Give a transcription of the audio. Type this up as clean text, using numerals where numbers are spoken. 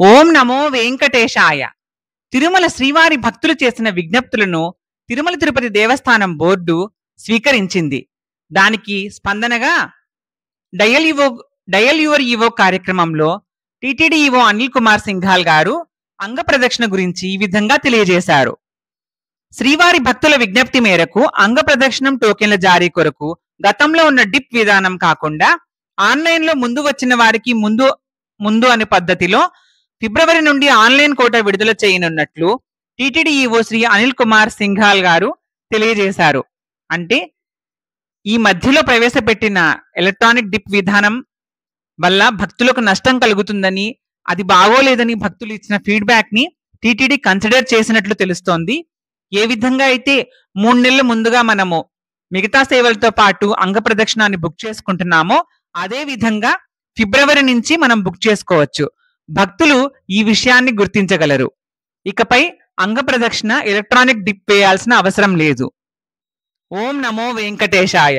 ఓం నమో వెంకటేశాయ. తిరుమల శ్రీవారి భక్తులు చేసిన విజ్ఞప్తులను తిరుమల తిరుపతి దేవస్థానం బోర్డు స్వీకరించింది. దానికి స్పందనగా డయల్ యువర్ ఈవో కార్యక్రమంలో టిటిడి ఈవో అనిల్ కుమార్ సింఘాల్ గారు అంగ ప్రదక్షిణ గురించి ఈ విధంగా తెలియజేశారు. శ్రీవారి భక్తుల విజ్ఞప్తి మేరకు అంగ ప్రదక్షిణం టోకెన్ల జారీ కొరకు గతంలో ఉన్న డిప్ విధానం కాకుండా ఆన్లైన్ లో ముందు వచ్చిన వారికి ముందు అనే పద్ధతిలో ఫిబ్రవరి నుండి ఆన్లైన్ కోట విడుదల చేయనున్నట్లు టిటిడి ఈవో శ్రీ అనిల్ కుమార్ సింఘాల్ గారు తెలియజేశారు. అంటే ఈ మధ్యలో ప్రవేశపెట్టిన ఎలక్ట్రానిక్ డిప్ విధానం వల్ల భక్తులకు నష్టం కలుగుతుందని, అది బాగోలేదని భక్తులు ఇచ్చిన ఫీడ్బ్యాక్ ని టిటిడి కన్సిడర్ చేసినట్లు తెలుస్తోంది. ఏ విధంగా అయితే 3 నెలల ముందుగా మనము మిగతా సేవలతో పాటు అంగ ప్రదక్షిణాన్ని బుక్ చేసుకుంటున్నామో అదే విధంగా ఫిబ్రవరి నుంచి మనం బుక్ చేసుకోవచ్చు. భక్తులు ఈ విషయాన్ని గుర్తించగలరు. ఇకపై అంగ ప్రదక్షిణ ఎలక్ట్రానిక్ డిప్ వేయాల్సిన అవసరం లేదు. ఓం నమో వెంకటేశాయ.